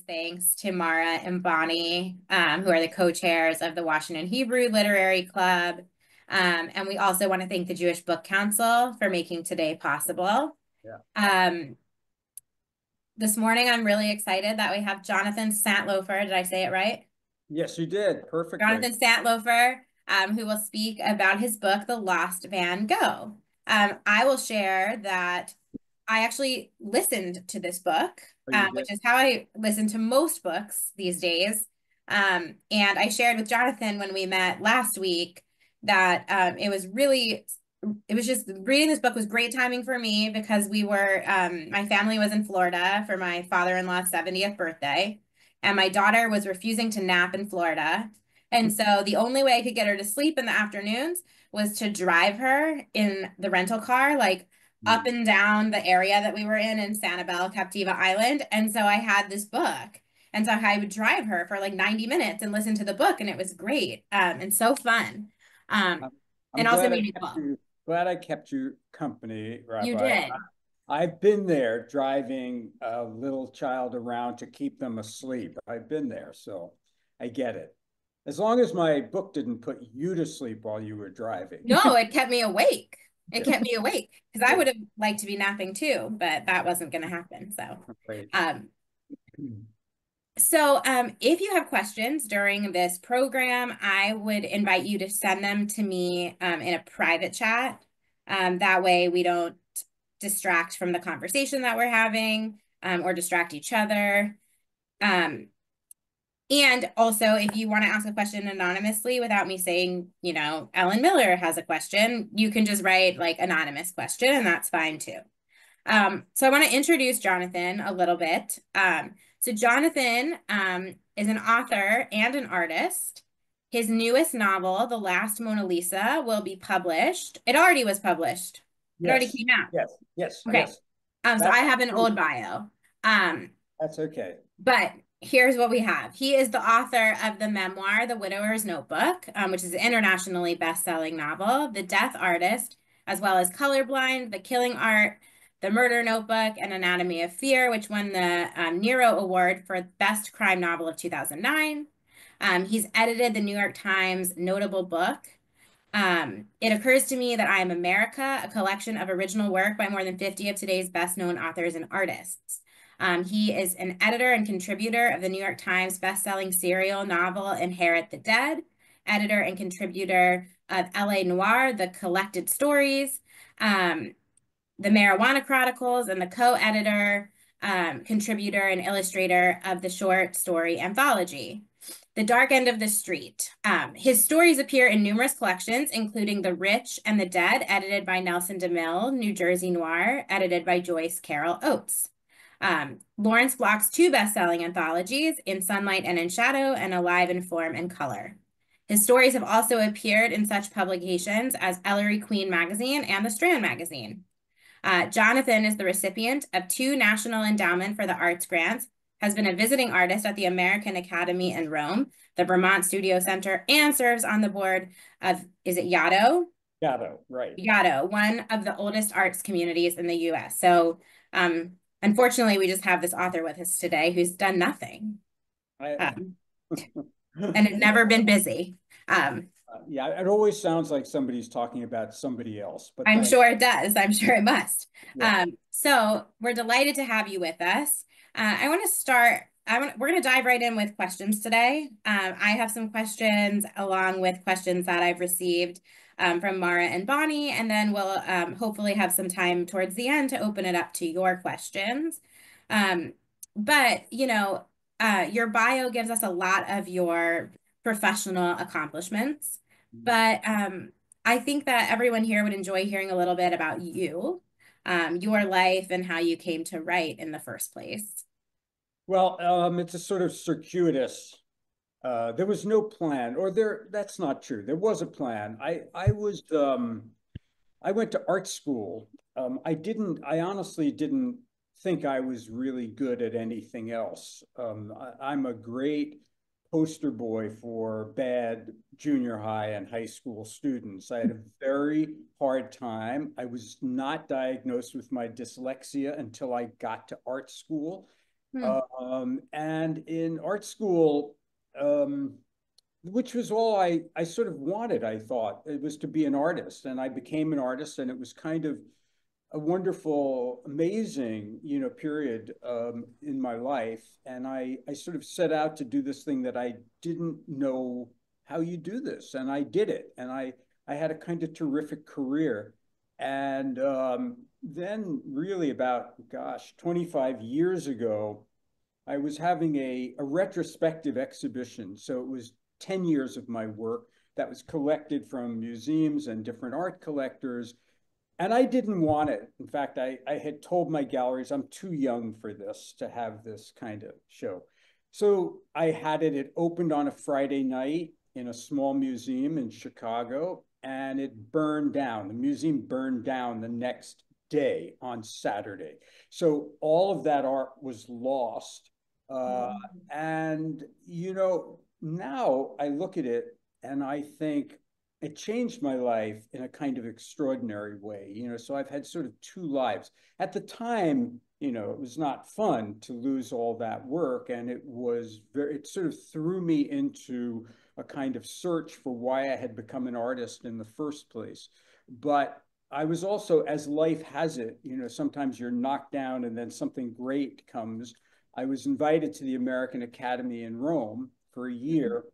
Thanks to Mara and Bonnie, who are the co-chairs of the Washington Hebrew Literary Club. And we also want to thank the Jewish Book Council for making today possible. Yeah. This morning, I'm really excited that we have Jonathan Santlofer. Did I say it right? Yes, you did. Perfect. Jonathan Santlofer, who will speak about his book, The Lost Van Gogh. I will share that I actually listened to this book, which is how I listen to most books these days. And I shared with Jonathan when we met last week that it was just reading this book was great timing for me because we were, my family was in Florida for my father-in-law's 70th birthday, and my daughter was refusing to nap in Florida. And so the only way I could get her to sleep in the afternoons was to drive her in the rental car, like up and down the area that we were in Sanibel, Captiva Island. And so I had this book. And so I would drive her for like 90 minutes and listen to the book. And it was great and so fun. And also meaningful. Glad I kept you company, Rabbi. You did. I've been there driving a little child around to keep them asleep. I've been there, so I get it. As long as my book didn't put you to sleep while you were driving. No, it kept me awake. It kept me awake because I would have liked to be napping too, but that wasn't going to happen. So, if you have questions during this program, I would invite you to send them to me in a private chat. That way we don't distract from the conversation that we're having or distract each other. And also, if you want to ask a question anonymously without me saying, you know, Ellen Miller has a question, you can just write like anonymous question, and that's fine too. So I want to introduce Jonathan a little bit. So Jonathan is an author and an artist. His newest novel, The Last Mona Lisa, will be published. It already was published. It already came out. Yes. Okay. Yes. So I have an old bio. That's okay. But here's what we have. He is the author of the memoir, The Widower's Notebook, which is an internationally best-selling novel, The Death Artist, as well as Colorblind, The Killing Art, The Murder Notebook, and Anatomy of Fear, which won the Nero Award for Best Crime Novel of 2009. He's edited the New York Times notable book, It Occurs to Me That I Am America, a collection of original work by more than 50 of today's best-known authors and artists. He is an editor and contributor of the New York Times bestselling serial novel Inherit the Dead, editor and contributor of LA Noir, The Collected Stories, The Marijuana Chronicles, and the co-editor, contributor, and illustrator of the short story anthology, The Dark End of the Street. His stories appear in numerous collections, including The Rich and the Dead, edited by Nelson DeMille, New Jersey Noir, edited by Joyce Carol Oates. Lawrence Block's two best-selling anthologies, In Sunlight and in Shadow, and Alive in Form and Color. His stories have also appeared in such publications as Ellery Queen Magazine and The Strand Magazine. Jonathan is the recipient of 2 National Endowment for the Arts grants, has been a visiting artist at the American Academy in Rome, the Vermont Studio Center, and serves on the board of, is it Yaddo? Yaddo, right. Yaddo, one of the oldest arts communities in the U.S. So, unfortunately, we just have this author with us today who's done nothing. And has never been busy. Yeah, it always sounds like somebody's talking about somebody else. But I'm sure it does. I'm sure it must. Yeah. So we're delighted to have you with us. I want to start, we're going to dive right in with questions today. I have some questions along with questions that I've received from Mara and Bonnie, and then we'll hopefully have some time towards the end to open it up to your questions. But, you know, your bio gives us a lot of your professional accomplishments, but I think that everyone here would enjoy hearing a little bit about you, your life, and how you came to write in the first place. Well, it's a sort of circuitous. There was no plan, or that's not true. There was a plan. I was I went to art school. I honestly didn't think I was really good at anything else. I'm a great poster boy for bad junior high and high school students. I had a very hard time. I was not diagnosed with my dyslexia until I got to art school. Hmm. And in art school, um, which was all I sort of wanted, I thought. It was to be an artist, and I became an artist, and it was kind of a wonderful, amazing, period in my life. And I sort of set out to do this thing that I didn't know how you do this, and I did it, and I had a kind of terrific career. And then, really, about, gosh, 25 years ago, I was having a retrospective exhibition. So it was 10 years of my work that was collected from museums and different art collectors. And I didn't want it. In fact, I had told my galleries, I'm too young for this to have this kind of show. So I had it. It opened on a Friday night in a small museum in Chicago, and it burned down. The museum burned down the next day on Saturday. So all of that art was lost. Uh, and, now I look at it and I think, it changed my life in a kind of extraordinary way. So I've had sort of two lives. At the time, it was not fun to lose all that work, and it sort of threw me into a kind of search for why I had become an artist in the first place. But I was also, as life has it, sometimes you're knocked down and then something great comes. I was invited to the American Academy in Rome for a year,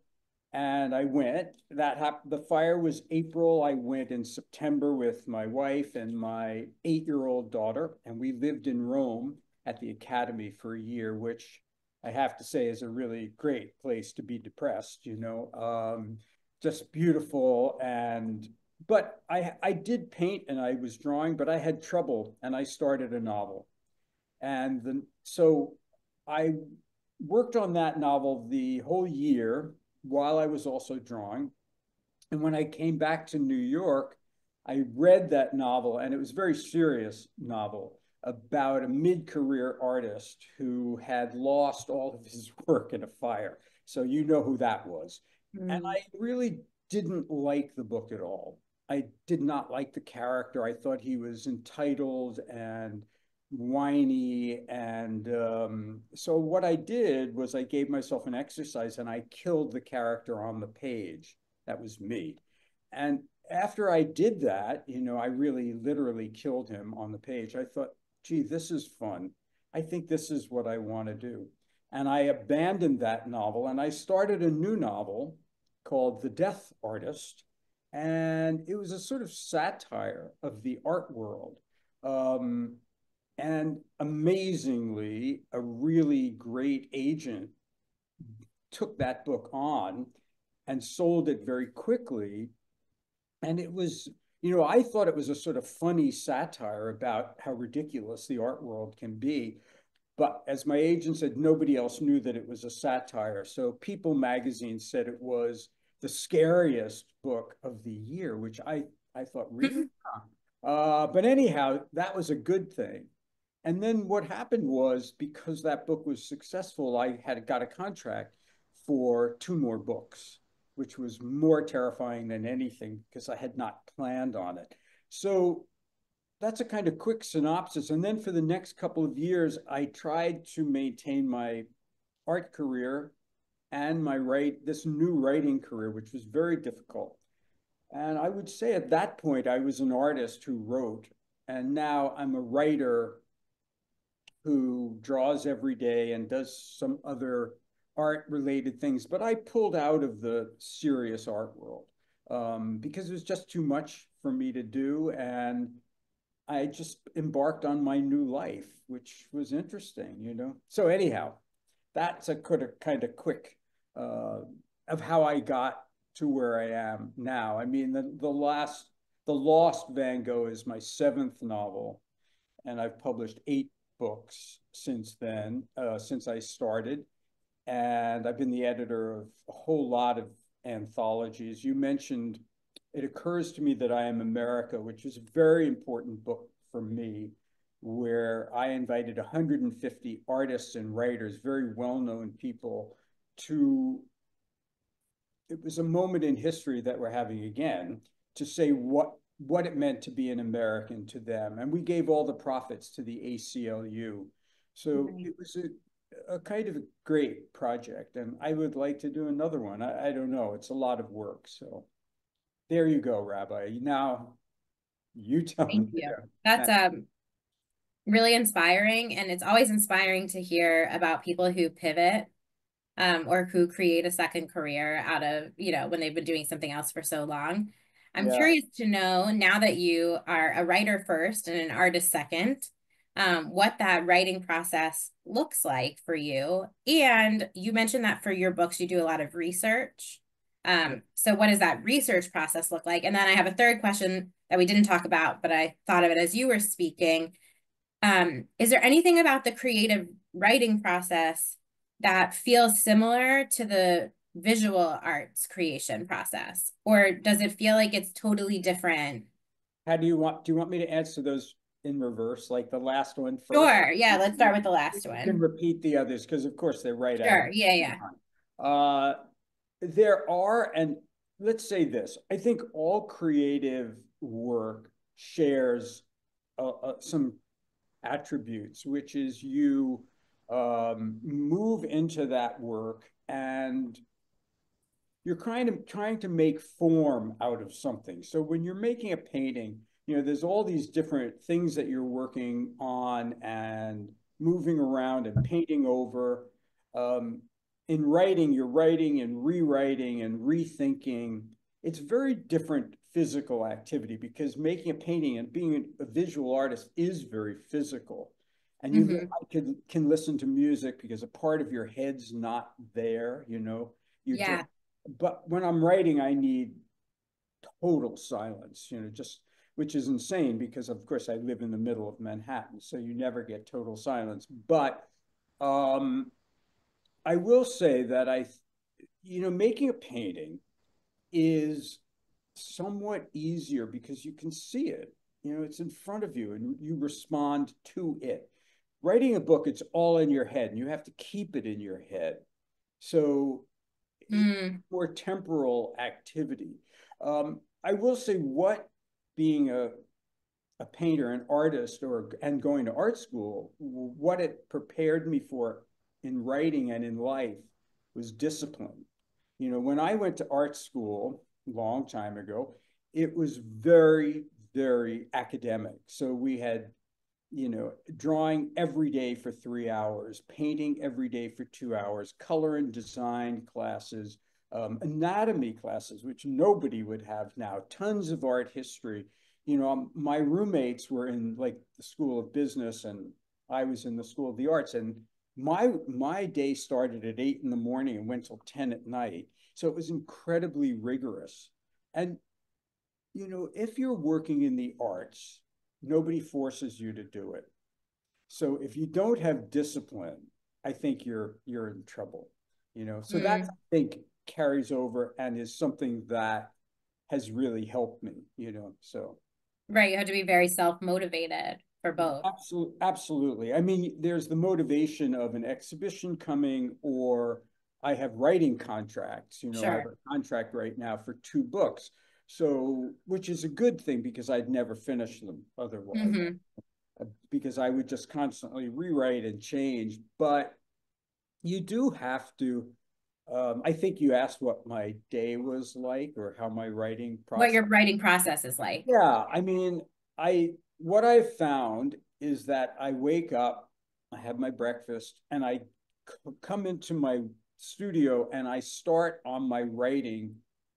and I went. That happened. The fire was April. I went in September with my wife and my 8-year-old daughter, and we lived in Rome at the Academy for a year, which I have to say is a really great place to be depressed. Just beautiful. And but I did paint and I was drawing, but I had trouble, and I started a novel. So I worked on that novel the whole year while I was also drawing. And when I came back to New York, I read that novel, and it was a very serious novel about a mid-career artist who had lost all of his work in a fire. So you know who that was. And Hmm. I really didn't like the book at all. I did not like the character. I thought he was entitled and whiny. And so what I did was I gave myself an exercise and I killed the character on the page. That was me. And after I did that, I really literally killed him on the page. I thought, gee, this is fun. I think this is what I want to do. And I abandoned that novel and I started a new novel called The Death Artist. And it was a sort of satire of the art world. Um, and amazingly, a really great agent took that book on and sold it very quickly. And it was, I thought it was a sort of funny satire about how ridiculous the art world can be. But as my agent said, nobody else knew that it was a satire. So People magazine said it was the scariest book of the year, which I thought, really? But anyhow, that was a good thing. And then what happened was, because that book was successful, I had got a contract for two more books, which was more terrifying than anything because I had not planned on it. So that's a kind of quick synopsis. And then for the next couple of years, I tried to maintain my art career and this new writing career, which was very difficult. And I would say at that point, I was an artist who wrote, and now I'm a writer who draws every day and does some other art related things. But I pulled out of the serious art world because it was just too much for me to do. And I just embarked on my new life, which was interesting. So anyhow, that's a kind of quick uh, of how I got to where I am now. I mean, the Lost Van Gogh is my seventh novel, and I've published 8 books since then, since I started. And I've been the editor of a whole lot of anthologies. You mentioned It Occurs to Me That I Am America, which is a very important book for me, where I invited 150 artists and writers, very well-known people, to, it was a moment in history that we're having again, to say what it meant to be an American to them. And we gave all the profits to the ACLU. So Right. it was a kind of a great project. And I would like to do another one. I don't know. It's a lot of work. So there you go, Rabbi. Now you tell Thank me. you. That's really inspiring, and it's always inspiring to hear about people who pivot or who create a second career out of, when they've been doing something else for so long. I'm Yeah. curious to know, now that you are a writer first and an artist second, what that writing process looks like for you. And you mentioned that for your books, you do a lot of research. So what does that research process look like? And then I have a third question that we didn't talk about, but I thought of it as you were speaking. Is there anything about the creative writing process that feels similar to the visual arts creation process? Or does it feel like it's totally different? How do you want me to answer those in reverse, like the last one first? Sure. Yeah, let's start with the last You can one. repeat the others because, of course, they're right. I have Sure. Yeah, yeah. uh, there are, and let's say this: I think all creative work shares some attributes, which is you move into that work and you're kind of trying to make form out of something. So when you're making a painting, there's all these different things that you're working on and moving around and painting over. Um, in writing, you're writing and rewriting and rethinking. It's very different physical activity because making a painting and being a visual artist is very physical. And Hmm. can listen to music because a part of your head's not there, you're just, Yeah. but when I'm writing, I need total silence, just, which is insane because, of course, I live in the middle of Manhattan, so you never get total silence. But um, I will say that making a painting is somewhat easier because you can see it. It's in front of you and you respond to it. Writing a book, it's all in your head and you have to keep it in your head. So it's Mm. more temporal activity. I will say what being a painter, an artist, and going to art school, what it prepared me for in writing and in life was discipline. When I went to art school a long time ago, it was very, very academic. So we had drawing every day for 3 hours, painting every day for 2 hours, color and design classes, anatomy classes, which nobody would have now, tons of art history. My roommates were in like the School of Business and I was in the School of the Arts. And my day started at 8 in the morning and went till 10 at night. So it was incredibly rigorous. And if you're working in the arts, nobody forces you to do it. So if you don't have discipline, I think you're in trouble. So that Mm. I think carries over and is something that has really helped me. So Right. You have to be very self-motivated for both. absolutely. I mean, there's the motivation of an exhibition coming, or I have writing contracts. I have Sure. a contract right now for 2 books. So, which is a good thing because I'd never finish them otherwise, Hmm. because I would just constantly rewrite and change. But you do have to. I think you asked what my day was like or how my writing What process. your writing process is like. Yeah, I mean, I what I've found is that I wake up, I have my breakfast, and I come into my studio and I start on my writing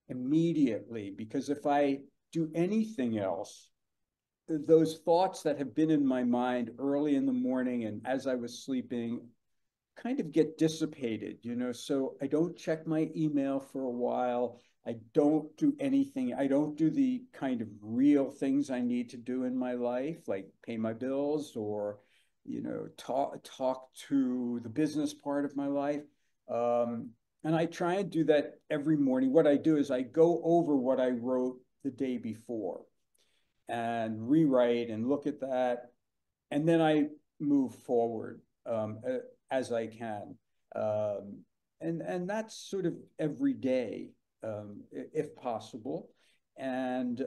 immediately because if I do anything else, those thoughts that have been in my mind early in the morning and as I was sleeping kind of get dissipated, so I don't check my email for a while. I don't do anything. I don't do the kind of real things I need to do in my life, like pay my bills or, talk to the business part of my life. And I try and do that every morning. What I do is I go over what I wrote the day before and rewrite and look at that. And then I move forward as I can. And that's sort of every day, if possible. And,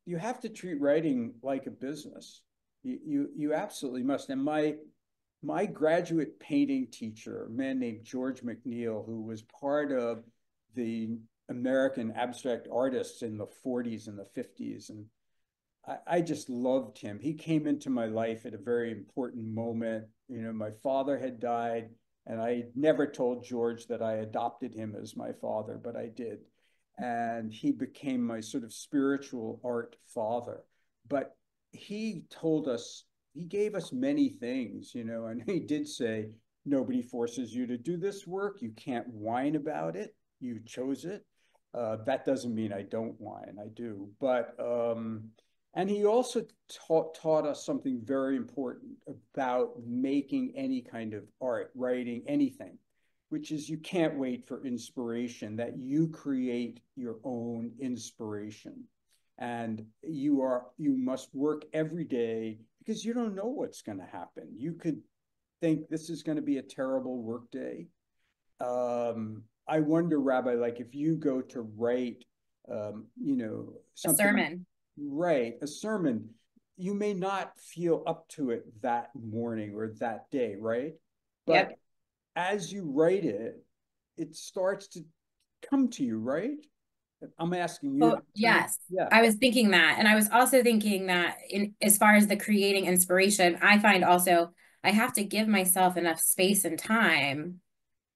you have to treat writing like a business. You absolutely must. And my graduate painting teacher, a man named George McNeil, who was part of the American abstract artists in the 40s and the 50s. And I just loved him. He came into my life at a very important moment. My father had died, and I never told George that I adopted him as my father, but I did. And he became my sort of spiritual art father. But he gave us many things, and he did say, nobody forces you to do this work. You can't whine about it. You chose it. That doesn't mean I don't whine. I do. But, and he also taught us something very important about making any kind of art, writing, anything, which is you can't wait for inspiration, that you create your own inspiration. And you must work every day because you don't know what's going to happen. You could think this is going to be a terrible work day. I wonder, Rabbi, like if you go to write, A something, sermon. right, a sermon, you may not feel up to it that morning or that day, right? But Yep. as you write it, it starts to come to you, right? I'm asking you Oh, that too. yes. Yeah. I was thinking that. And I was also thinking that in as far as the creating inspiration, I find also I have to give myself enough space and time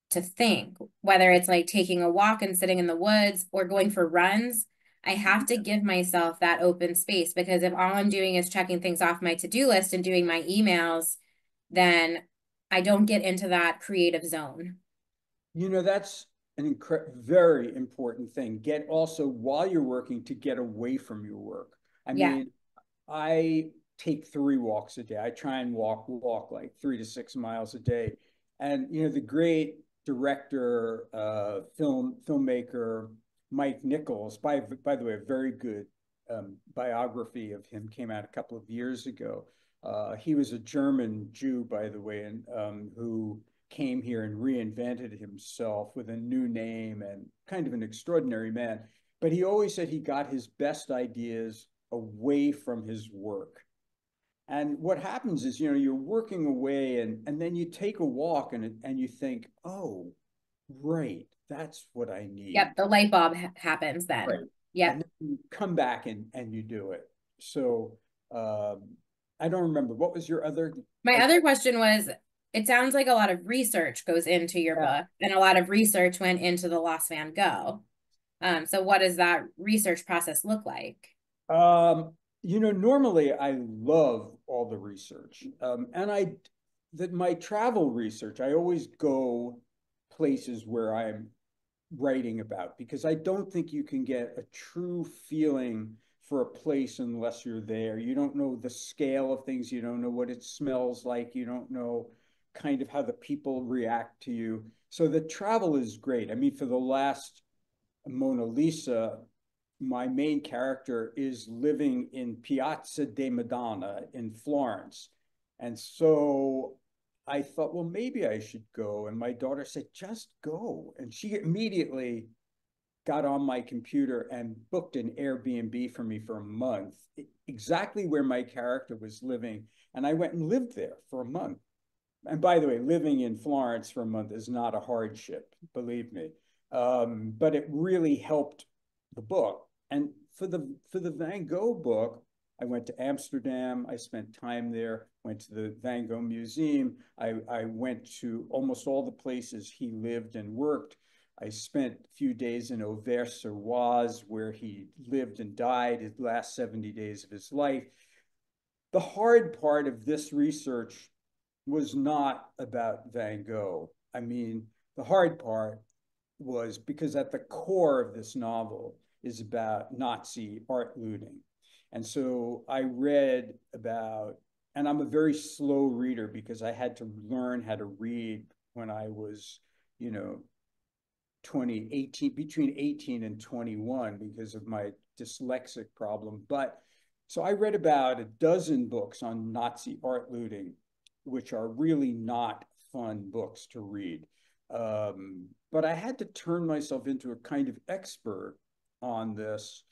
to think, whether it's like taking a walk and sitting in the woods or going for runs. I have to give myself that open space because if all I'm doing is checking things off my to-do list and doing my emails, then I don't get into that creative zone. That's an very important thing. Get also while you're working to get away from your work. I Yeah. mean, I take 3 walks a day. I try and walk like 3 to 6 miles a day. And the great director, filmmaker Mike Nichols, by the way, a very good biography of him came out a couple of years ago. He was a German Jew, by the way, and who came here and reinvented himself with a new name and kind of an extraordinary man. But he always said he got his best ideas away from his work. And what happens is, you're working away and then you take a walk and you think, oh, right, that's what I need. Yep. The light bulb happens Right. then. And Yep. then you come back and you do it. So I don't remember. What was your other? My Oh, other question was, it sounds like a lot of research goes into your yeah. book, and a lot of research went into the Lost Van Gogh. So what does that research process look like? Um, normally I love all the research. And that my travel research, I always go places where I'm writing about because I don't think you can get a true feeling for a place unless you're there. You don't know the scale of things, you don't know what it smells like, you don't know kind of how the people react to you. So the travel is great. I mean, for the last Mona Lisa, my main character is living in Piazza de Madonna in Florence. And so I thought, well, maybe I should go. And my daughter said, just go. And she immediately got on my computer and booked an Airbnb for me for a month, exactly where my character was living. And I went and lived there for a month. And by the way, living in Florence for a month is not a hardship, believe me. But it really helped the book. And for the Van Gogh book, I went to Amsterdam. I spent time there. Went to the Van Gogh Museum. I went to almost all the places he lived and worked. I spent a few days in Auvers-sur-Oise, where he lived and died his last 70 days of his life. The hard part of this research was not about Van Gogh. I mean, the hard part was because at the core of this novel is about Nazi art looting. And so I read about, and I'm a very slow reader because I had to learn how to read when I was, you know, 2018, between 18 and 21 because of my dyslexic problem. But so I read about a dozen books on Nazi art looting, which are really not fun books to read. But I had to turn myself into a kind of expert on this.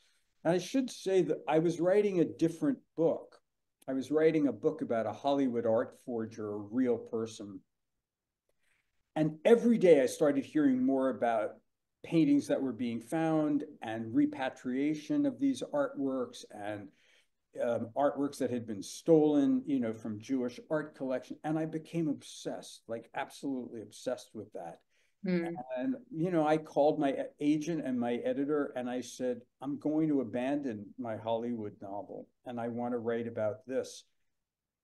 And I should say that I was writing a different book. I was writing a book about a Hollywood art forger, a real person. And every day I started hearing more about paintings that were being found and repatriation of these artworks and artworks that had been stolen, from Jewish art collection. And I became obsessed, like absolutely obsessed with that. Mm. And, I called my agent and my editor and I said, I'm going to abandon my Hollywood novel and I want to write about this.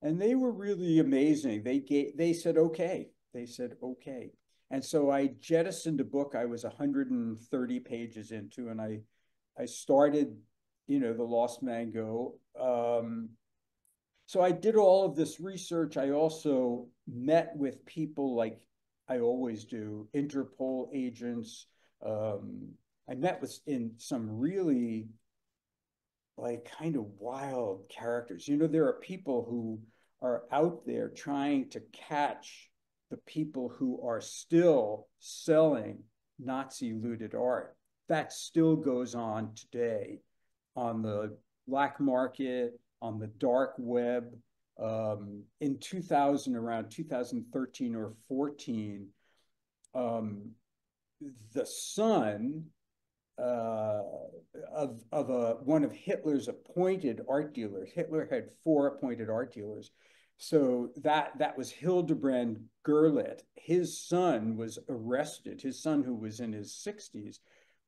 And they were really amazing. They said, okay. They said, okay. And so I jettisoned a book I was 130 pages into, and I started, the Lost Van Gogh. So I did all of this research. I also met with people like I always do, Interpol agents. I met with in some really like kind of wild characters. There are people who are out there trying to catch the people who are still selling Nazi looted art. That still goes on today on the black market, on the dark web. In 2000, around 2013 or 14, the son uh, of one of Hitler's appointed art dealers. Hitler had 4 appointed art dealers. So that was Hildebrand Gerlit. His son was arrested. His son, who was in his 60s,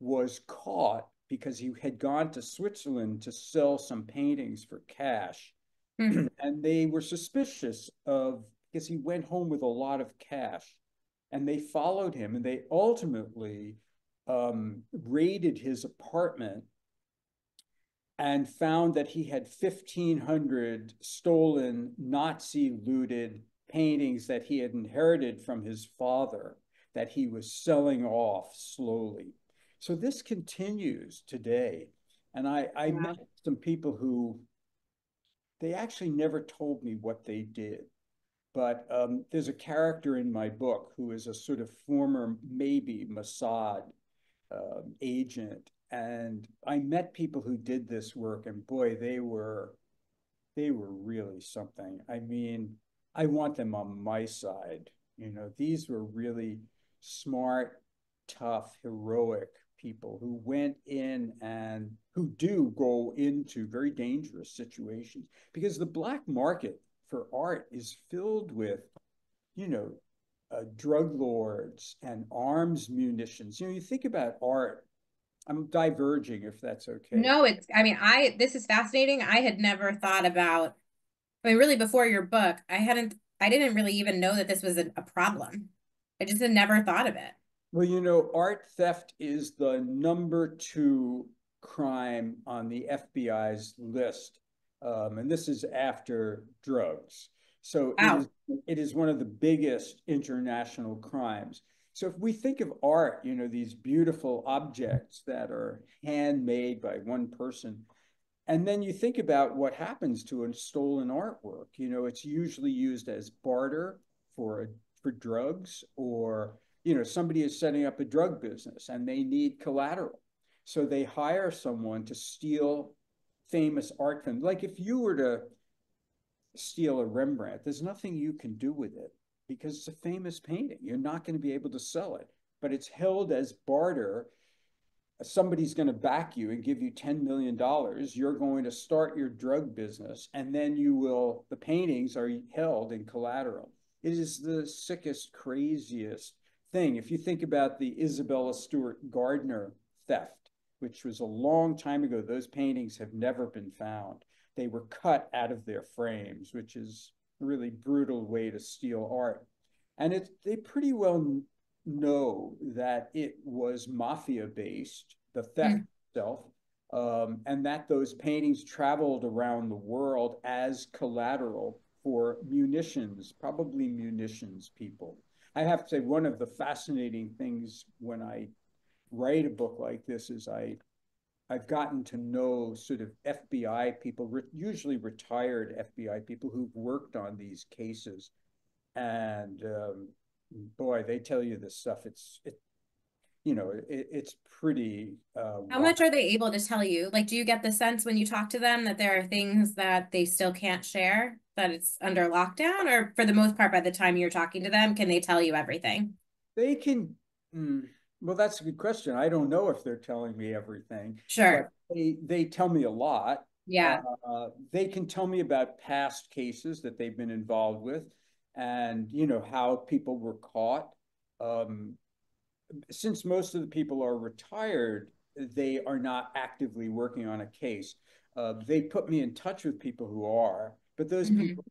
was caught because he had gone to Switzerland to sell some paintings for cash. Mm. And they were suspicious of, because he went home with a lot of cash. And they followed him and they ultimately raided his apartment and found that he had 1,500 stolen Nazi looted paintings that he had inherited from his father that he was selling off slowly. So this continues today. And I Wow. met some people who they actually never told me what they did. But there's a character in my book who is a sort of former, maybe Mossad agent. And I met people who did this work, and boy, they were really something. I mean, I want them on my side. These were really smart, tough, heroic people who went in and who do go into very dangerous situations because the black market for art is filled with, you know, drug lords and arms munitions. You think about art. I'm diverging if that's okay. No, I mean, this is fascinating. I had never thought about, I mean, really before your book, I didn't really even know that this was a problem. I just had never thought of it. Well, art theft is the number 2 crime on the FBI's list, and this is after drugs. So it is Wow. it is one of the biggest international crimes. So if we think of art, these beautiful objects that are handmade by one person, and then you think about what happens to a stolen artwork. It's usually used as barter for for drugs, or somebody is setting up a drug business and they need collateral. So they hire someone to steal famous art from. Like if you were to steal a Rembrandt, there's nothing you can do with it because it's a famous painting. You're not going to be able to sell it, but it's held as barter. Somebody's going to back you and give you $10 million. You're going to start your drug business, and then the paintings are held in collateral. It is the sickest, craziest thing. If you think about the Isabella Stewart Gardner theft, which was a long time ago, those paintings have never been found. They were cut out of their frames, which is a really brutal way to steal art. And they pretty well know that it was mafia based, the theft Mm. itself, and that those paintings traveled around the world as collateral for munitions, probably munitions people. I have to say, one of the fascinating things when I write a book like this is I I've gotten to know sort of FBI people, usually retired FBI people who've worked on these cases. And boy, they tell you this stuff. It's pretty How wild. much are they able to tell you? Like, do you get the sense when you talk to them that there are things that they still can't share, that it's under lockdown? Or for the most part, by the time you're talking to them, can they tell you everything? They can, mm, well, that's a good question. I don't know if they're telling me everything, but Sure. they tell me a lot. Yeah. They can tell me about past cases that they've been involved with, and how people were caught. Um, since most of the people are retired, they are not actively working on a case. They put me in touch with people who are, but those Hmm. people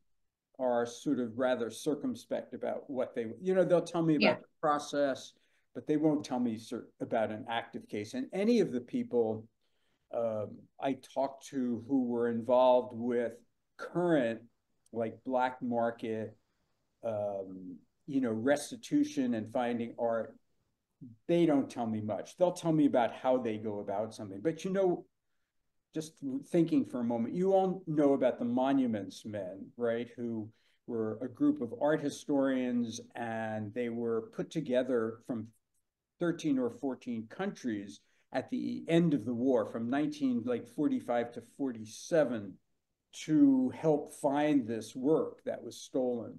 are sort of rather circumspect about what they'll tell me Yeah. about the process, but they won't tell me about an active case. And any of the people I talked to who were involved with current, like black market, restitution and finding art, they don't tell me much. They'll tell me about how they go about something. But just thinking for a moment, you all know about the Monuments Men, right? Who were a group of art historians, and they were put together from 13 or 14 countries at the end of the war, from 1945 to 47, to help find this work that was stolen.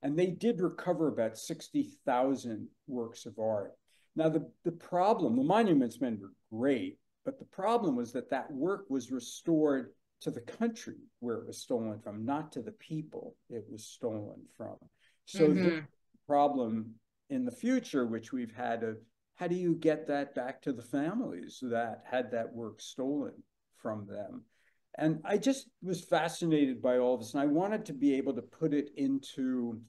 And they did recover about 60,000 works of art. Now, the Monuments Men were great, but the problem was that that work was restored to the country where it was stolen from, not to the people it was stolen from. So the Hmm. problem in the future, which we've had, how do you get that back to the families that had that work stolen from them? And I just was fascinated by all this, and I wanted to be able to put it into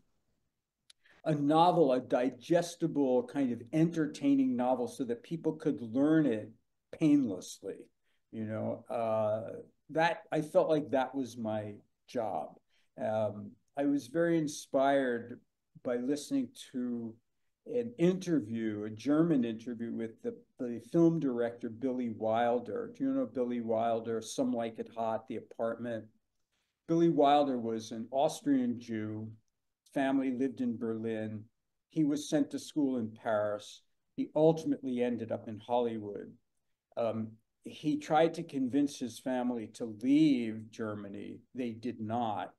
a novel, a digestible, kind of entertaining novel, so that people could learn it painlessly. That I felt like that was my job. I was very inspired by listening to an interview, a German interview with the film director Billy Wilder. Do you know Billy Wilder? Some Like It Hot, The Apartment. Billy Wilder was an Austrian Jew. Family lived in Berlin. He was sent to school in Paris. He ultimately ended up in Hollywood. Um, he tried to convince his family to leave Germany. They did not.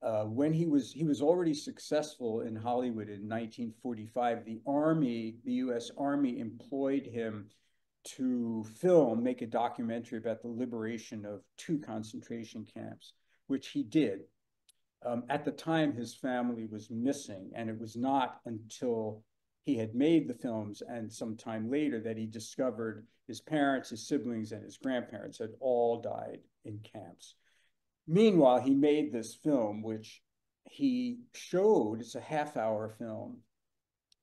When he was already successful in Hollywood in 1945, the U.S. Army employed him to make a documentary about the liberation of two concentration camps, which he did. At the time, his family was missing, and it was not until he had made the films and some time later that he discovered his parents, his siblings, and his grandparents had all died in camps. Meanwhile, he made this film, which he showed. It's a half-hour film.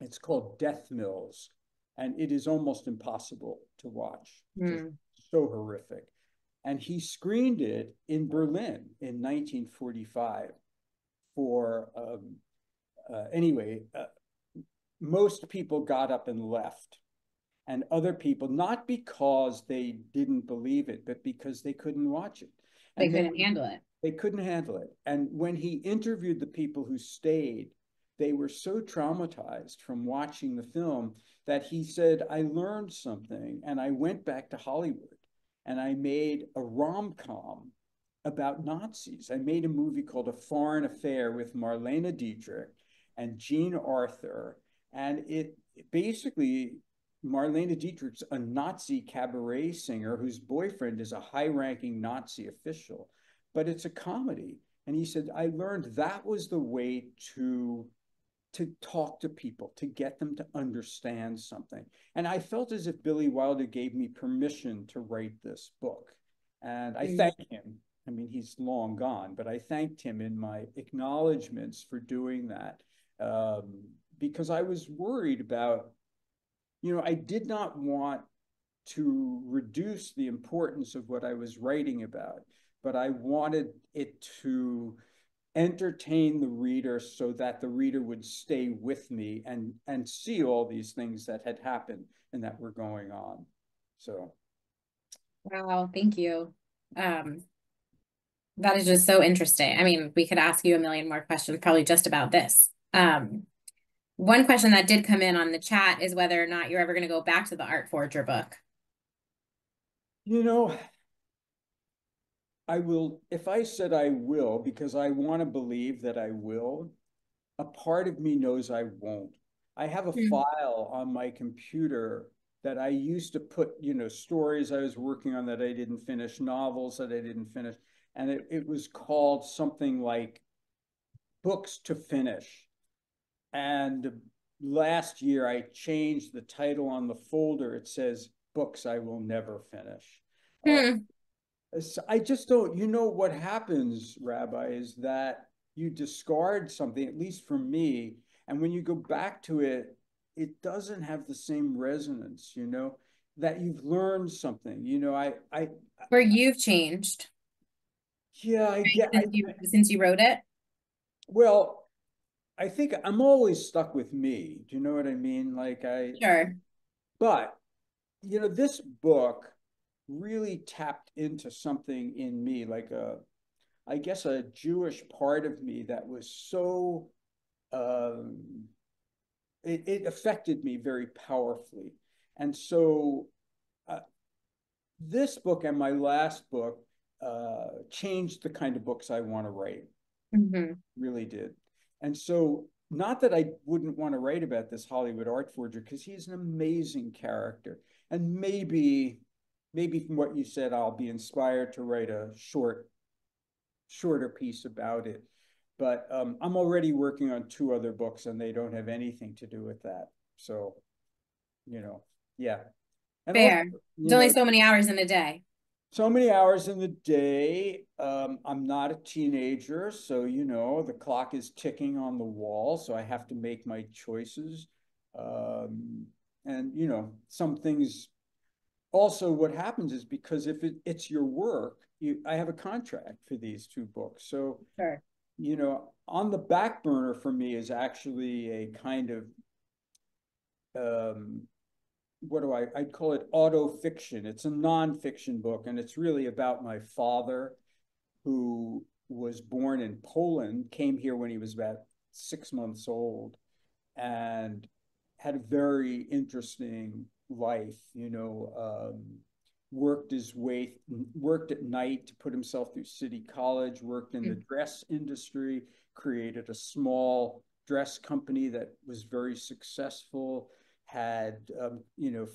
It's called Death Mills, and it is almost impossible to watch. Just Mm. so horrific. And he screened it in Berlin in 1945 for anyway, most people got up and left, and other people, not because they didn't believe it, but because they couldn't watch it. They And then couldn't handle it. they couldn't handle it. And when he interviewed the people who stayed, they were so traumatized from watching the film that he said, I learned something, and I went back to Hollywood and I made a rom-com about Nazis. I made a movie called A Foreign Affair with Marlene Dietrich and Jean Arthur. And it basically, Marlene Dietrich's a Nazi cabaret singer whose boyfriend is a high ranking Nazi official, but it's a comedy. And he said, I learned that was the way to talk to people, to get them to understand something. And I felt as if Billy Wilder gave me permission to write this book. And I Mm. thank him. I mean, he's long gone, but I thanked him in my acknowledgments for doing that, because I was worried about, I did not want to reduce the importance of what I was writing about, but I wanted it to entertain the reader so that the reader would stay with me and see all these things that had happened and that were going on. So Wow, thank you. Um, that is just so interesting. I mean, we could ask you a million more questions probably just about this. One question that did come in on the chat is whether or not you're ever going to go back to the Art Forger book. You know, I will, if I said I will, because I want to believe that I will, a part of me knows I won't. I have a Hmm. file on my computer that I used to put, stories I was working on that I didn't finish, novels that I didn't finish. And it was called something like Books to Finish. And last year I changed the title on the folder. It says Books I Will Never Finish. Uh, Hmm. I just don't, what happens, Rabbi, is that you discard something, at least for me, and when you go back to it, it doesn't have the same resonance, that you've learned something. Where you've changed, Yeah, right? Since you wrote it. well, I think I'm always stuck with me. Do you know what I mean? Sure. But, this book really tapped into something in me, I guess a Jewish part of me that was so um, it affected me very powerfully. And so uh, this book and my last book changed the kind of books I want to write, Hmm. really did. And so, not that I wouldn't want to write about this Hollywood art forger, because he's an amazing character. And maybe from what you said, I'll be inspired to write a shorter piece about it. But I'm already working on two other books, and they don't have anything to do with that. So, you know, yeah. And also, Fair. you There's only know, so many hours in the day. so many hours in the day. I'm not a teenager, so the clock is ticking on the wall, so I have to make my choices. Um, and some things. Also, what happens is because if it's your work, I have a contract for these two books, so Sure. on the back burner for me is actually a kind of what do I'd call it auto fiction. It's a nonfiction book, and it's really about my father, who was born in Poland, came here when he was about 6 months old, and had a very interesting life. Worked his way, worked at night to put himself through city college, worked in the dress industry, created a small dress company that was very successful, had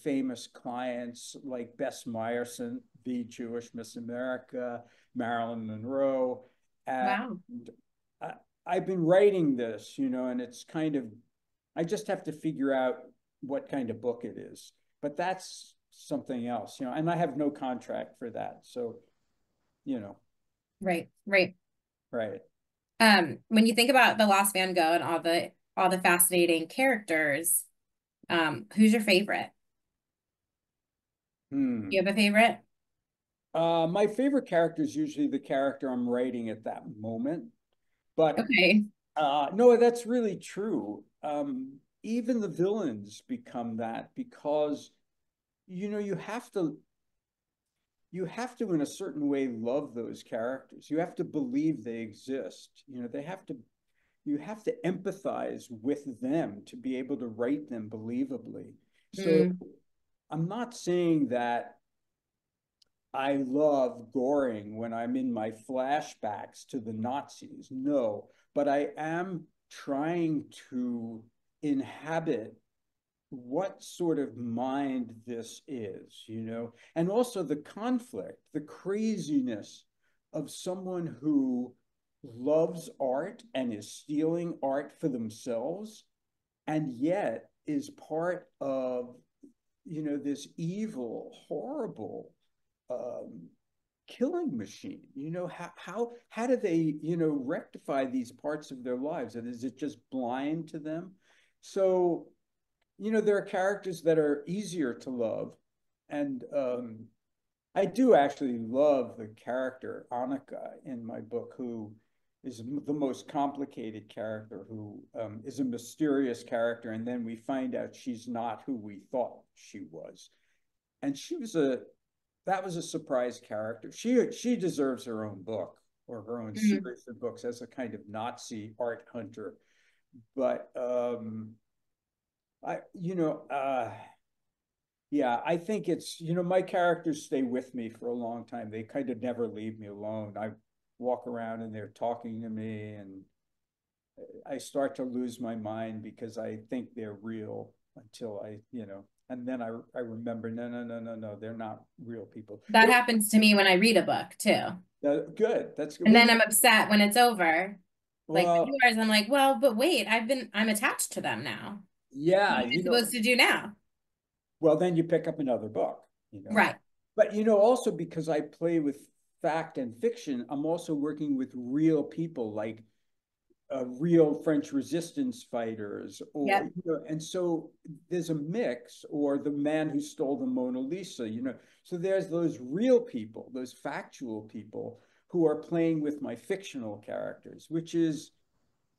famous clients like Bess Meyerson, the Jewish Miss America, Marilyn Monroe, and Wow. I, I've been writing this, and it's kind of, I just have to figure out what kind of book it is. But that's something else, and I have no contract for that. So, you know, Right. Right. right. When you think about the Lost Van Gogh and all the fascinating characters, who's your favorite? Hmm. You have a favorite? My favorite character is usually the character I'm writing at that moment. But Okay. no, that's really true. Even the villains become that because, you have to in a certain way love those characters. You have to believe they exist. You have to empathize with them to be able to write them believably. So Mm, I'm not saying that I love Goring when I'm in my flashbacks to the Nazis. No, but I am trying to inhabit what sort of mind this is, and also the conflict, the craziness of someone who loves art and is stealing art for themselves, and yet is part of, this evil, horrible um, killing machine. How do they, rectify these parts of their lives? And is it just blind to them? So there are characters that are easier to love. And I do actually love the character Annika in my book, who is the most complicated character, who is a mysterious character. And then we find out she's not who we thought she was. And she was that was a surprise character. She deserves her own book or her own Mm. series of books as a kind of Nazi art hunter. But I, yeah, I think it's, my characters stay with me for a long time. They kind of never leave me alone. I walk around and they're talking to me, and I start to lose my mind because I think they're real until and then I remember, no, no, no, no, no, they're not real people. That happens to me when I read a book too. Good. That's good. And Well, then I'm upset when it's over. Like with well, yours, I'm like, well, but wait, I'm attached to them now. What yeah, am I supposed to do now? well, then you pick up another book. Right. But, also because I play with fact and fiction, I'm also working with real people, like real French resistance fighters, or Yep. and so there's a mix, or the man who stole the Mona Lisa. So there's those real people, those factual people who are playing with my fictional characters, which is,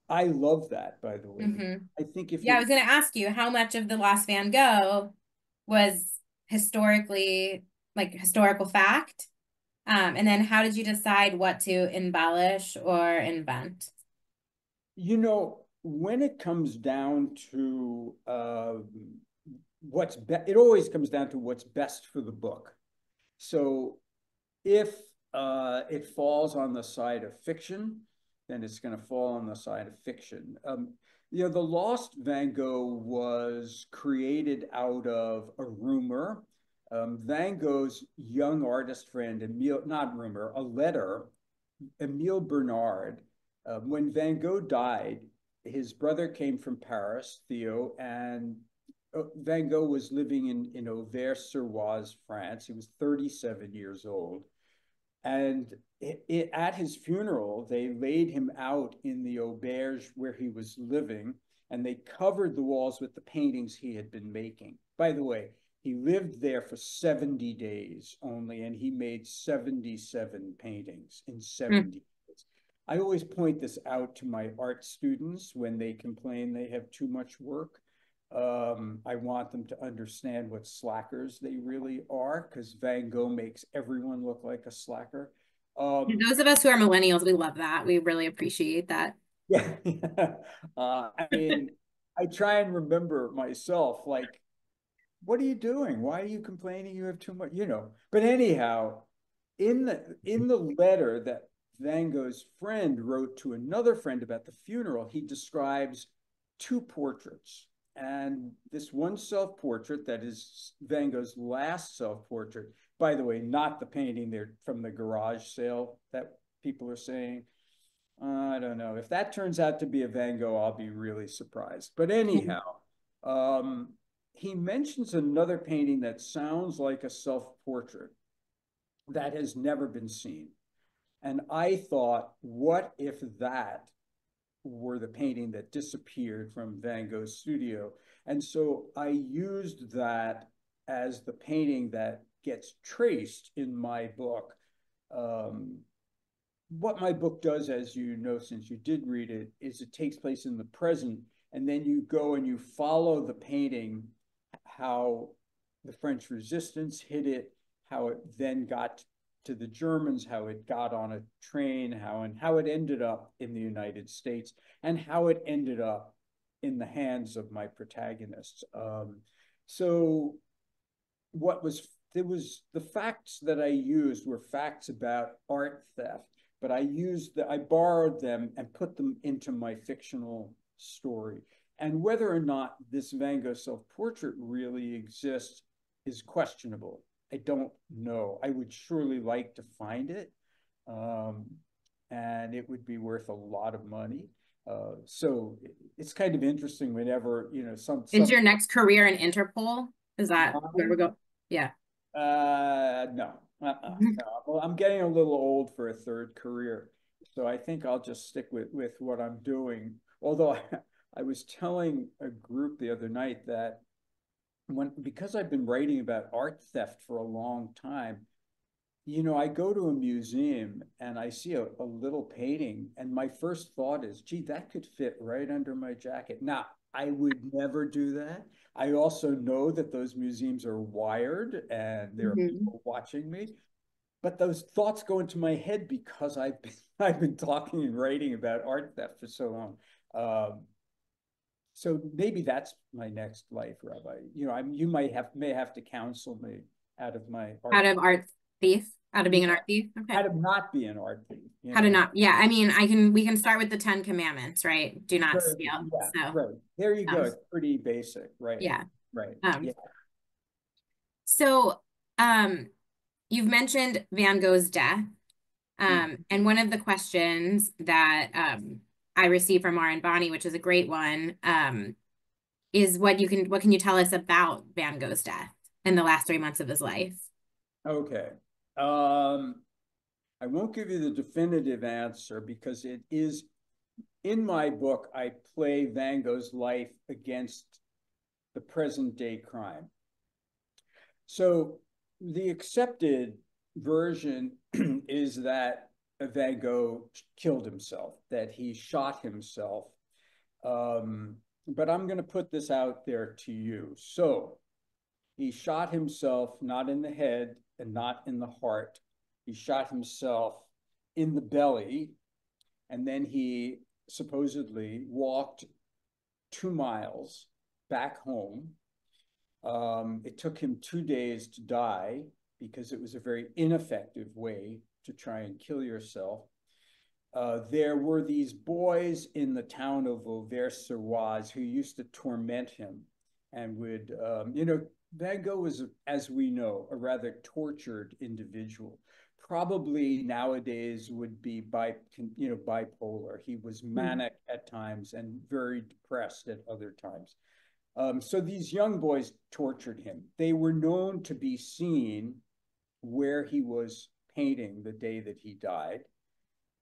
I love that, by the way. Hmm. I think if Yeah, I you was going to ask you how much of the Lost Van Gogh was historically, like historical fact? And then how did you decide what to embellish or invent? when it comes down to it always comes down to what's best for the book. So if it falls on the side of fiction, then it's going to fall on the side of fiction. The Lost Van Gogh was created out of a rumor. Van Gogh's young artist friend, Emile, not rumor, a letter, Emile Bernard, when Van Gogh died, his brother came from Paris, Theo, and Van Gogh was living in Auvers-sur-Oise, France. He was 37 years old. And at his funeral, they laid him out in the auberge where he was living, and they covered the walls with the paintings he had been making. By the way, he lived there for 70 days only, and he made 77 paintings in Mm. 70 days. I always point this out to my art students when they complain they have too much work. I want them to understand what slackers they really are, because Van Gogh makes everyone look like a slacker. Those of us who are millennials, we love that. We really appreciate that. Yeah. I mean, I try and remember myself, like, what are you doing? Why are you complaining you have too much? But anyhow, in the letter that Van Gogh's friend wrote to another friend about the funeral, he describes two portraits. And this one self-portrait that is Van Gogh's last self-portrait, by the way, not the painting there from the garage sale that people are saying. I don't know. If that turns out to be a Van Gogh, I'll be really surprised. But anyhow, um, he mentions another painting that sounds like a self-portrait that has never been seen. And I thought, what if that were the painting that disappeared from Van Gogh's studio? And so I used that as the painting that gets traced in my book. What my book does, as you know, since you did read it, is it takes place in the present, and then you go and you follow the painting, how the French resistance hit it, how it then got to the Germans, how it got on a train, how it ended up in the United States, and how it ended up in the hands of my protagonists. So what was there was the facts that I used were facts about art theft, but I borrowed them and put them into my fictional story. And whether or not this Van Gogh self-portrait really exists is questionable. I don't know. I would surely like to find it, um, and it would be worth a lot of money. So it's kind of interesting whenever Is some your next career in Interpol? Is that where we mine. go? Yeah. No. No. Well, I'm getting a little old for a third career, so I think I'll just stick with what I'm doing. Although I was telling a group the other night that because I've been writing about art theft for a long time, I go to a museum and I see a little painting, and my first thought is, gee, that could fit right under my jacket. Now, I would never do that. I also know that those museums are wired and there are Mhm. people watching me. But those thoughts go into my head because I've been talking and writing about art theft for so long. So maybe that's my next life, Rabbi. You know, you may have to counsel me out of my Out art. of art thief, out of Yeah, being an art thief. how Okay. to not be an art thief. You How to know. not, yeah, I mean, we can start with the 10 Commandments, right? Do not Very, steal. yeah, So, right. There you go. um, It's pretty basic, right? yeah. Right. Um, Yeah. so, um, you've mentioned Van Gogh's death. Mhm. And one of the questions that I received from Mara and Bonnie, which is a great one, is what can you tell us about Van Gogh's death in the last 3 months of his life? Okay. Um, I won't give you the definitive answer because it is in my book. I play Van Gogh's life against the present day crime. So the accepted version is that Van Gogh killed himself, that he shot himself. But I'm going to put this out there to you. So he shot himself not in the head and not in the heart. He shot himself in the belly, and then he supposedly walked 2 miles back home. It took him 2 days to die because it was a very ineffective way to try and kill yourself. There were these boys in the town of Auvers-sur-Oise who used to torment him and would, Van Gogh was, as we know, a rather tortured individual. Probably nowadays would be bipolar. He was Hmm. manic at times and very depressed at other times. So these young boys tortured him. They were known to be seen where he was painting the day that he died.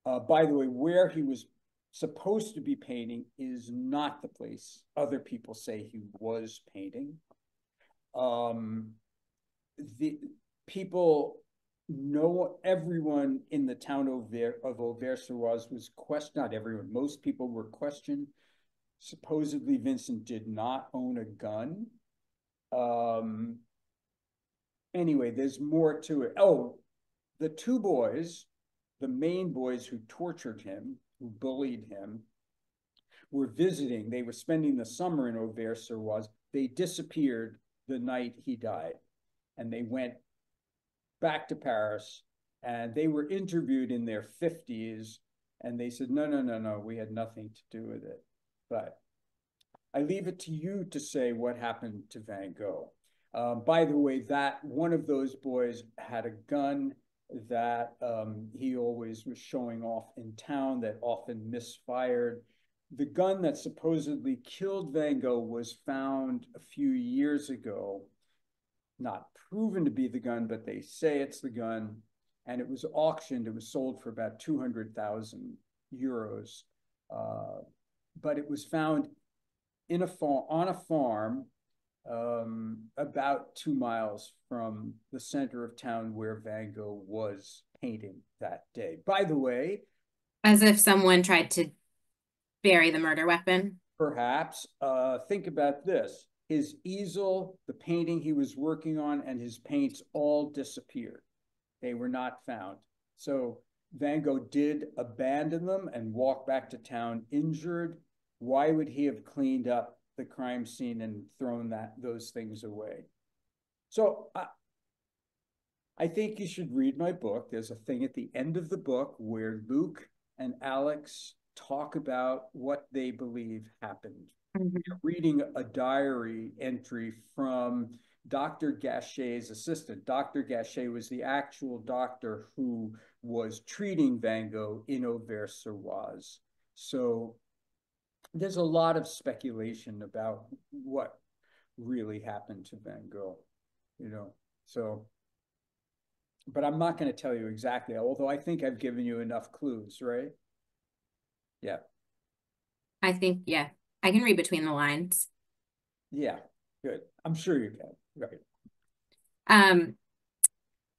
By the way, where he was supposed to be painting is not the place other people say he was painting. Um, the people know everyone in the town of Auvers-sur-Oise was questioned. Not everyone, most people were questioned. Supposedly, Vincent did not own a gun. Um, anyway, there's more to it. Oh, the two boys, the main boys who tortured him, who bullied him, were visiting. They were spending the summer in Auvers-sur-Oise. They disappeared the night he died, and they went back to Paris. And they were interviewed in their 50s, and they said, no, no, no, no, we had nothing to do with it. But I leave it to you to say what happened to Van Gogh. By the way, that one of those boys had a gun that he always was showing off in town that often misfired. The gun that supposedly killed Van Gogh was found a few years ago, not proven to be the gun, but they say it's the gun. And it was auctioned. It was sold for about 200,000 euros. But it was found on a farm about 2 miles from the center of town where Van Gogh was painting that day. By the way, As if someone tried to bury the murder weapon. perhaps think about this. His easel, the painting he was working on, and his paints all disappeared. They were not found. So Van Gogh did abandon them and walk back to town injured. Why would he have cleaned up the crime scene and thrown those things away? So I think you should read my book. There's a thing at the end of the book where Luke and Alex talk about what they believe happened. Mhm. You're reading a diary entry from Dr. Gachet's assistant. Dr. Gachet was the actual doctor who was treating Van Gogh in Auvers-sur-Oise. So there's a lot of speculation about what really happened to Van Gogh, you know. So, but I'm not going to tell you exactly, although I think I've given you enough clues, right? Yeah. I think, yeah, I can read between the lines. Yeah. Good. I'm sure you can. Right. Um,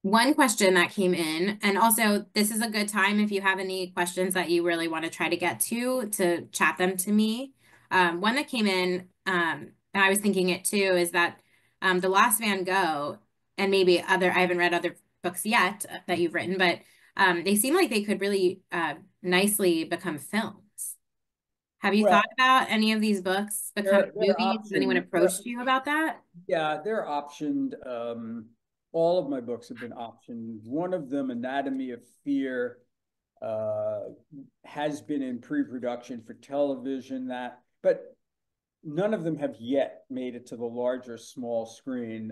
One question that came in, and also this is a good time if you have any questions that you really want to try to get to chat them to me. One that came in, and I was thinking it too, is that the Lost Van Gogh, and maybe other, I haven't read other books yet that you've written, but they seem like they could really nicely become films. Have you Well, thought about any of these books becoming they're movies? Has anyone optioned. approached you about that? Yeah, they're optioned. All of my books have been optioned. One of them, Anatomy of Fear, uh, has been in pre-production for television. But none of them have yet made it to the larger small screen.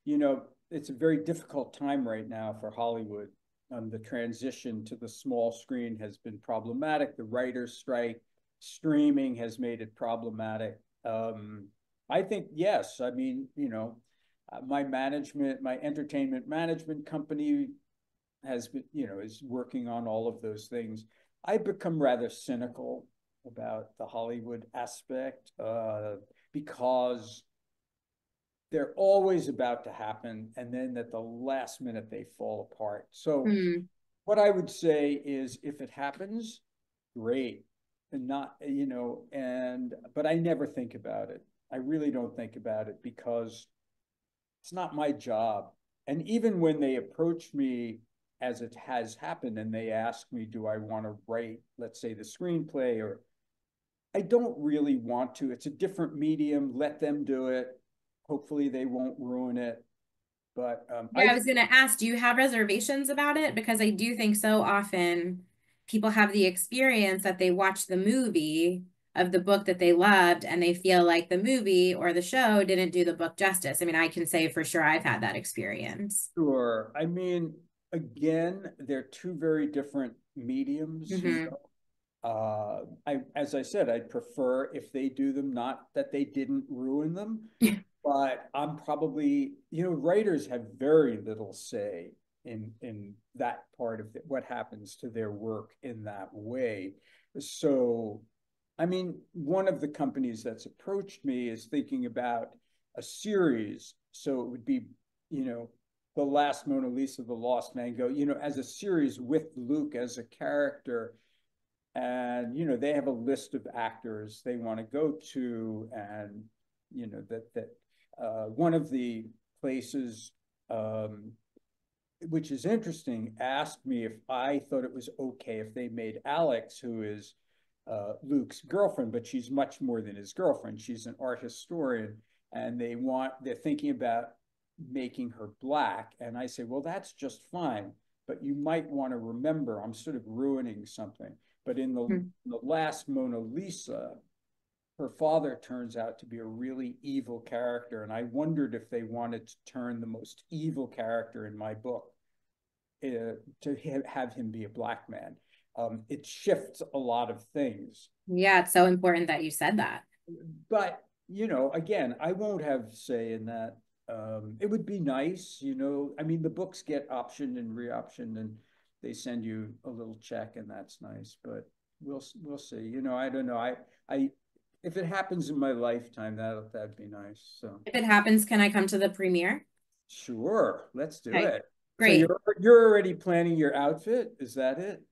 You know, it's a very difficult time right now for Hollywood. The transition to the small screen has been problematic. The writers' strike, streaming has made it problematic. I think, yes. I mean, my entertainment management company has been, is working on all of those things. I've become rather cynical about the Hollywood aspect because they're always about to happen, and then at the last minute they fall apart. So Hmm. what I would say is, if it happens, great, and not, but I never think about it. I really don't think about it because it's not my job. And even when they approach me, as it has happened, and they ask me, do I want to write, let's say, the screenplay, or I don't really want to. It's a different medium. Let them do it. Hopefully, they won't ruin it. But Yeah, I was going to ask, do you have reservations about it? Because I do think so often people have the experience that they watch the movie of the book that they loved and they feel like the movie or the show didn't do the book justice. I mean, I can say for sure I've had that experience. sure. I mean, again, they're two very different mediums. Hmm. As I said, I'd prefer if they do them, not that they didn't ruin them, but I'm probably, writers have very little say in that part of what happens to their work in that way. So, I mean, one of the companies that's approached me is thinking about a series. So it would be, you know, the Last Mona Lisa, the Lost Van Gogh, as a series with Luke as a character. And they have a list of actors they want to go to, and one of the places, which is interesting, asked me if I thought it was okay if they made Alex, who is Luke's girlfriend, but she's much more than his girlfriend. She's an art historian, and they're thinking about making her black. And I say, well, that's just fine, but you might want to remember I'm sort of ruining something. But in the last Mona Lisa, her father turns out to be a really evil character. And I wondered if they wanted to turn the most evil character in my book to have him be a black man. It shifts a lot of things. Yeah, it's so important that you said that. But, again, I won't have say in that. It would be nice, I mean, the books get optioned and re-optioned, and they send you a little check, and that's nice. But we'll see. I don't know. I if it happens in my lifetime, that'd be nice. So If it happens, can I come to the premiere? sure, let's do Okay, it. So great. you're already planning your outfit? Is that it for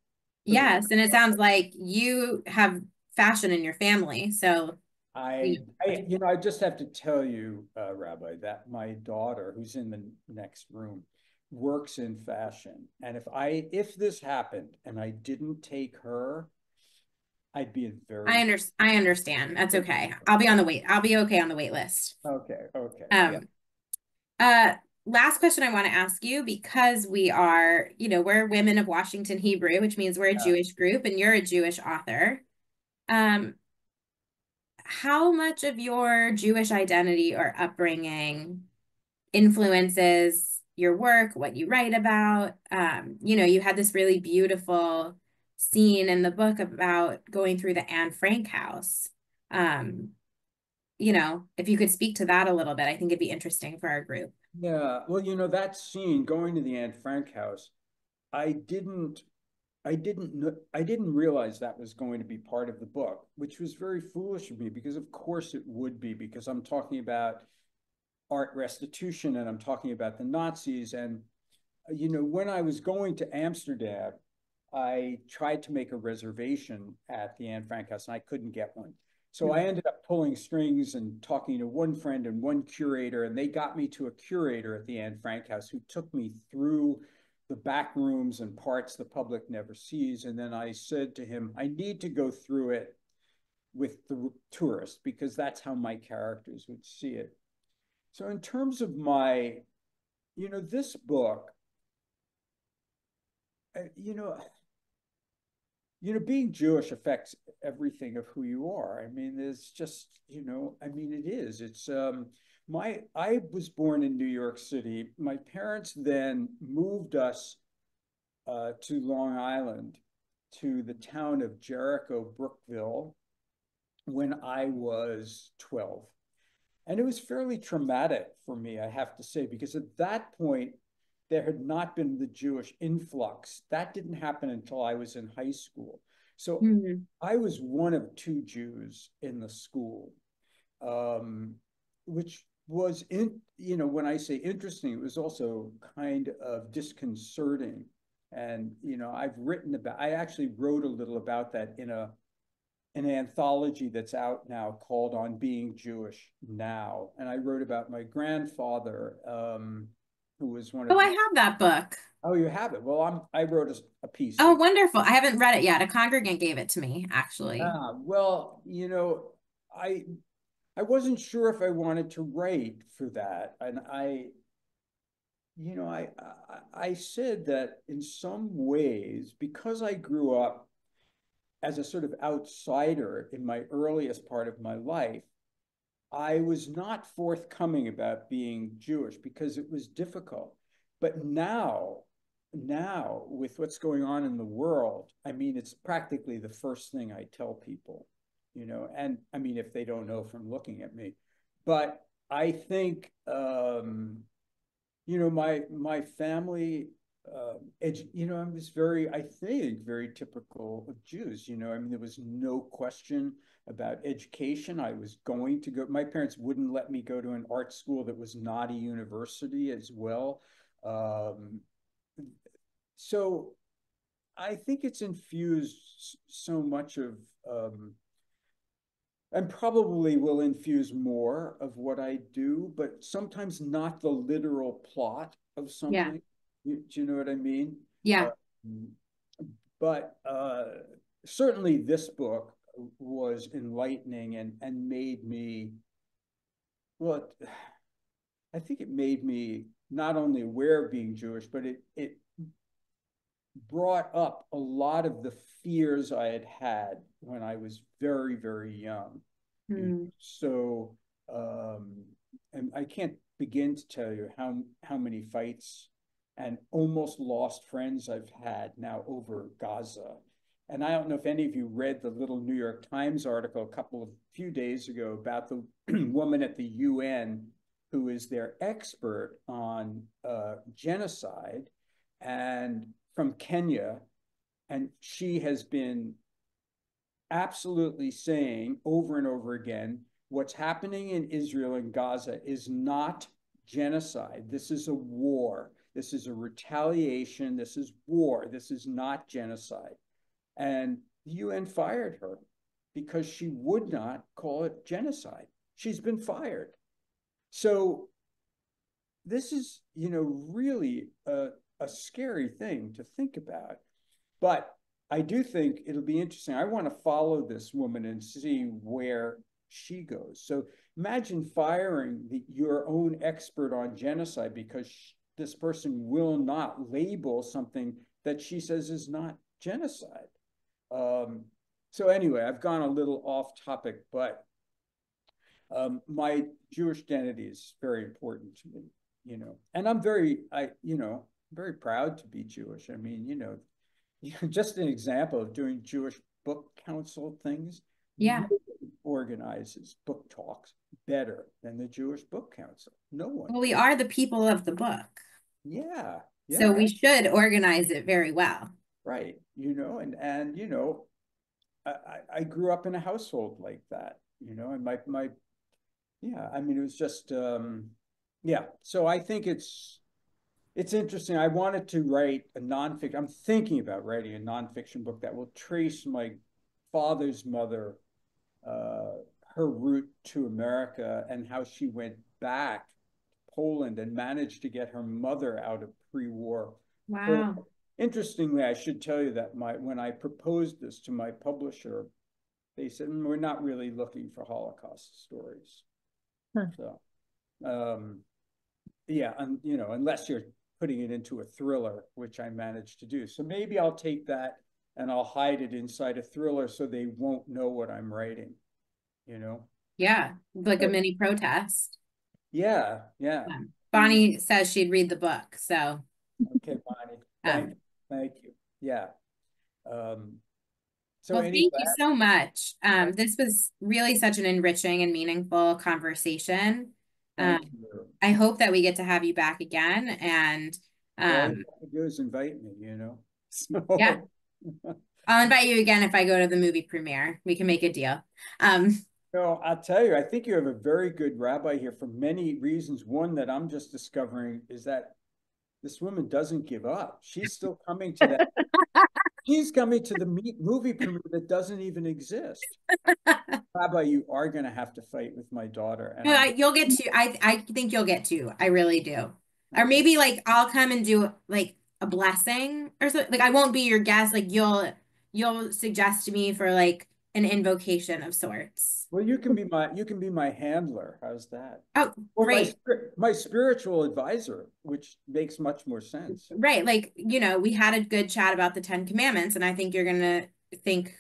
the Yes, and it sounds like you have fashion in your family, so I, we, I just have to tell you, Rabbi, that my daughter, who's in the next room, works in fashion. And if this happened and I didn't take her, I'd be in very, I understand. That's very okay. I'll be okay on the wait list. okay, okay, yeah. Um, uh, Last question I want to ask you, because we are, we're women of Washington Hebrew, which means we're a Yeah. Jewish group and you're a Jewish author. Um, how much of your Jewish identity or upbringing influences your work, what you write about? You had this really beautiful scene in the book about going through the Anne Frank house. Um, if you could speak to that a little bit, I think it'd be interesting for our group. Yeah. Well, that scene going to the Anne Frank house, I didn't I didn't realize that was going to be part of the book, which was very foolish of me, because of course it would be, because I'm talking about art restitution and I'm talking about the Nazis. And, when I was going to Amsterdam, I tried to make a reservation at the Anne Frank house and I couldn't get one. So I ended up pulling strings and talking to one friend and one curator, and they got me to a curator at the Anne Frank House who took me through the back rooms and parts the public never sees. And then I said to him, I need to go through it with the tourist because that's how my characters would see it. So in terms of my, this book, you know, being Jewish affects everything of who you are. I mean, there's just, I mean, it is. It's I was born in New York City. My parents then moved us to Long Island, to the town of Jericho, Brookville, when I was 12. And it was fairly traumatic for me, I have to say, because at that point, there had not been the Jewish influx. That didn't happen until I was in high school. So Mm-hmm. I was one of two Jews in the school, which was when I say interesting, it was also kind of disconcerting. And, I actually wrote a little about that in an anthology that's out now called On Being Jewish Now. And I wrote about my grandfather, who was one Oh, of I the, have that book. oh, you have it. Well, I wrote a piece Oh, of, wonderful. I haven't read it yet. A congregant gave it to me, actually. well, I, I wasn't sure if I wanted to write for that. And I said that in some ways, because I grew up as a sort of outsider in my earliest part of my life, I was not forthcoming about being Jewish because it was difficult. But now with what's going on in the world, I mean, it's practically the first thing I tell people, and I mean, if they don't know from looking at me, but I think, my family, I was I think, very typical of Jews. I mean, there was no question about education. I was going to go. My parents wouldn't let me go to an art school that was not a university as well. Um, so I think it's infused so much of, and probably will infuse more of what I do, but sometimes not the literal plot of Yeah. something. Do you know what I mean? Yeah. Uh, but certainly this book was enlightening and made me, well, I think it made me not only aware of being Jewish, but it brought up a lot of the fears I had had when I was very, very young. Hmm. So, and I can't begin to tell you how many fights and almost lost friends I've had now over Gaza. And I don't know if any of you read the little New York Times article few days ago about the woman at the UN who is their expert on genocide and from Kenya. And she has been absolutely saying over and over again, what's happening in Israel and Gaza is not genocide. This is a war. This is a retaliation. This is war. This is not genocide. And the UN fired her because she would not call it genocide. She's been fired. So this is, really a scary thing to think about. But I do think it'll be interesting. I want to follow this woman and see where she goes. So imagine firing your own expert on genocide because this person will not label something that she says is not genocide. So anyway, I've gone a little off topic, but my Jewish identity is very important to me, and I'm very proud to be Jewish. I mean, just an example of doing Jewish book council things. Yeah. Nobody organizes book talks better than the Jewish Book Council. No one. Well, we are the people of the book, Yeah, so yeah, we should organize it very well. right. I grew up in a household like that. And my yeah. I mean, it was just yeah. So I think it's interesting. I wanted to write a nonfiction. I'm thinking about writing a nonfiction book that will trace my father's mother her route to America and how she went back to Poland and managed to get her mother out of pre-war Poland. Wow. Interestingly, I should tell you that when I proposed this to my publisher, they said, we're not really looking for Holocaust stories. Huh. So, yeah, and unless you're putting it into a thriller, which I managed to do. So maybe I'll take that and I'll hide it inside a thriller so they won't know what I'm writing, Yeah, like a mini protest. Yeah. Bonnie says she'd read the book, so. Okay, Bonnie. Thank you. Yeah. So Well, anyway, thank you so much. This was really such an enriching and meaningful conversation. Thank you. I hope that we get to have you back again. And all you have to do is invite me, So yeah, I'll invite you again if I go to the movie premiere. We can make a deal. No, I'll tell you, I think you have a very good rabbi here for many reasons. One that I'm just discovering is that this woman doesn't give up. She's still coming to that. She's coming to the movie premiere that doesn't even exist. Rabbi, you are going to have to fight with my daughter. And No, you'll get to. I think you'll get to. I really do. Okay. Or maybe like I'll come and do like a blessing or something. Like I won't be your guest. Like you'll suggest to me for like an invocation of sorts. Well, you can be my handler. How's that? Oh, Or great. my spiritual advisor, which makes much more sense. Right. Like, we had a good chat about the 10 Commandments, and I think you're going to think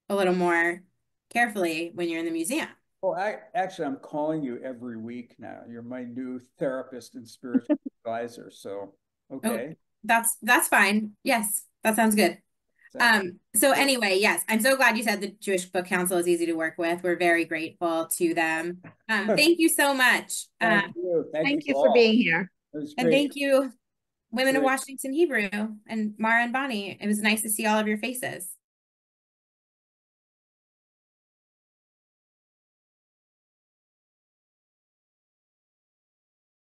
a little more carefully when you're in the museum. Well, I'm calling you every week now. You're my new therapist and spiritual advisor. So, okay. Oh, that's fine. Yes, that sounds good. So anyway, yes, I'm so glad you said the Jewish Book Council is easy to work with. We're very grateful to them. Thank you so much. Thank you. Thank you for being here. It was And great. thank you, Women of Washington Hebrew and Mara and Bonnie. It was nice to see all of your faces.